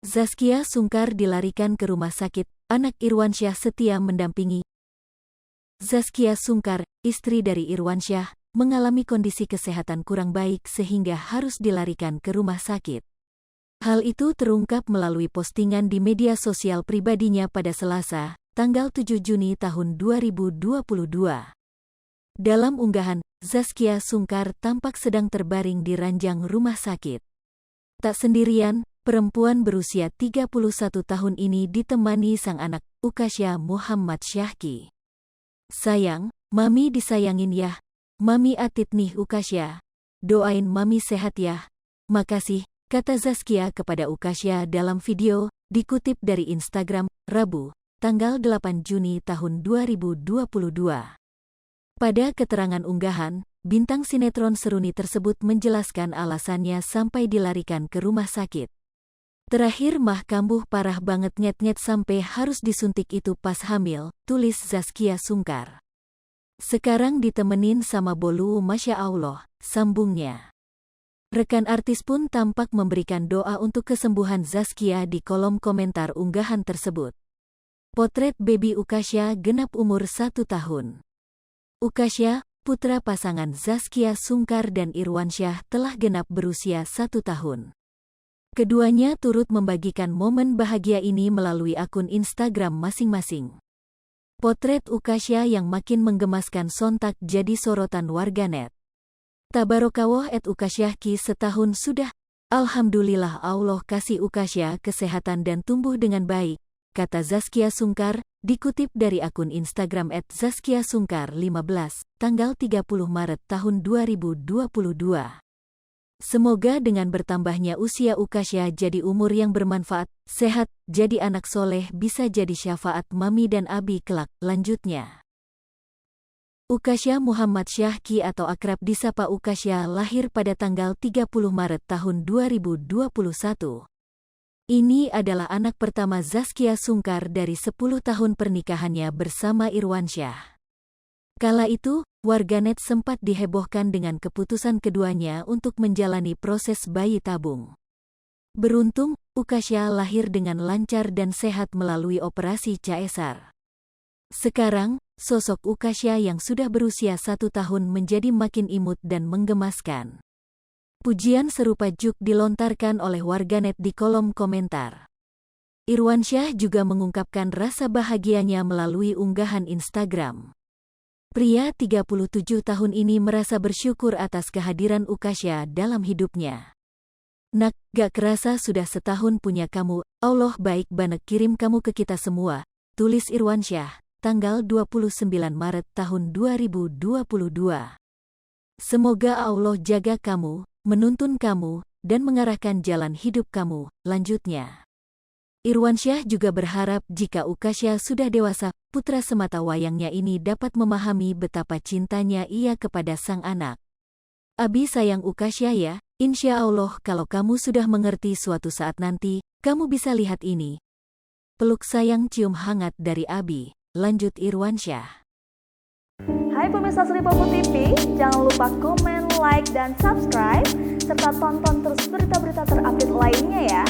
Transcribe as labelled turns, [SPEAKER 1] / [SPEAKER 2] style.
[SPEAKER 1] Zaskia Sungkar dilarikan ke rumah sakit, anak Irwansyah setia mendampingi. Zaskia Sungkar, istri dari Irwansyah, mengalami kondisi kesehatan kurang baik sehingga harus dilarikan ke rumah sakit. Hal itu terungkap melalui postingan di media sosial pribadinya pada Selasa, tanggal 7 Juni tahun 2022. Dalam unggahan, Zaskia Sungkar tampak sedang terbaring di ranjang rumah sakit. Tak sendirian, perempuan berusia 31 tahun ini ditemani sang anak, Ukasya Muhammad Syahki. "Sayang, Mami disayangin yah. Mami atit nih Ukasya. Doain Mami sehat yah. Makasih," kata Zaskia kepada Ukasya dalam video, dikutip dari Instagram, Rabu, tanggal 8 Juni tahun 2022. Pada keterangan unggahan, bintang sinetron Seruni tersebut menjelaskan alasannya sampai dilarikan ke rumah sakit. "Terakhir mah kambuh parah banget nyet-nyet sampai harus disuntik itu pas hamil," tulis Zaskia Sungkar. "Sekarang ditemenin sama bolu Masya Allah," sambungnya. Rekan artis pun tampak memberikan doa untuk kesembuhan Zaskia di kolom komentar unggahan tersebut. Potret baby Ukasya genap umur 1 tahun. Ukasya, putra pasangan Zaskia Sungkar dan Irwansyah, telah genap berusia 1 tahun. Keduanya turut membagikan momen bahagia ini melalui akun Instagram masing-masing. Potret Ukasya yang makin menggemaskan sontak jadi sorotan warganet. "Tabarokallah Ukasyahki setahun sudah. Alhamdulillah Allah kasih Ukasya kesehatan dan tumbuh dengan baik," kata Zaskia Sungkar, dikutip dari akun Instagram @ZaskiaSungkar15, tanggal 30 Maret tahun 2022. "Semoga dengan bertambahnya usia Ukasya jadi umur yang bermanfaat, sehat, jadi anak soleh, bisa jadi syafaat Mami dan Abi kelak," lanjutnya. Ukasya Muhammad Syahki atau akrab disapa Ukasya lahir pada tanggal 30 Maret tahun 2021. Ini adalah anak pertama Zaskia Sungkar dari 10 tahun pernikahannya bersama Irwansyah. Kala itu, warganet sempat dihebohkan dengan keputusan keduanya untuk menjalani proses bayi tabung. Beruntung, Ukasya lahir dengan lancar dan sehat melalui operasi caesar. Sekarang, sosok Ukasya yang sudah berusia 1 tahun menjadi makin imut dan menggemaskan. Pujian serupa juk dilontarkan oleh warganet di kolom komentar. Irwansyah juga mengungkapkan rasa bahagianya melalui unggahan Instagram. Pria 37 tahun ini merasa bersyukur atas kehadiran Ukasya dalam hidupnya. "Nak, gak kerasa sudah setahun punya kamu, Allah baik banget kirim kamu ke kita semua," tulis Irwansyah, tanggal 29 Maret tahun 2022. "Semoga Allah jaga kamu, menuntun kamu, dan mengarahkan jalan hidup kamu," lanjutnya. Irwansyah juga berharap jika Ukasya sudah dewasa, putra semata wayangnya ini dapat memahami betapa cintanya ia kepada sang anak. "Abi sayang Ukasya ya, insya Allah kalau kamu sudah mengerti suatu saat nanti, kamu bisa lihat ini. Peluk sayang cium hangat dari Abi," lanjut Irwansyah.
[SPEAKER 2] Hai pemirsa Sri Popo TV, jangan lupa komen, like, dan subscribe, serta tonton terus berita-berita terupdate lainnya ya.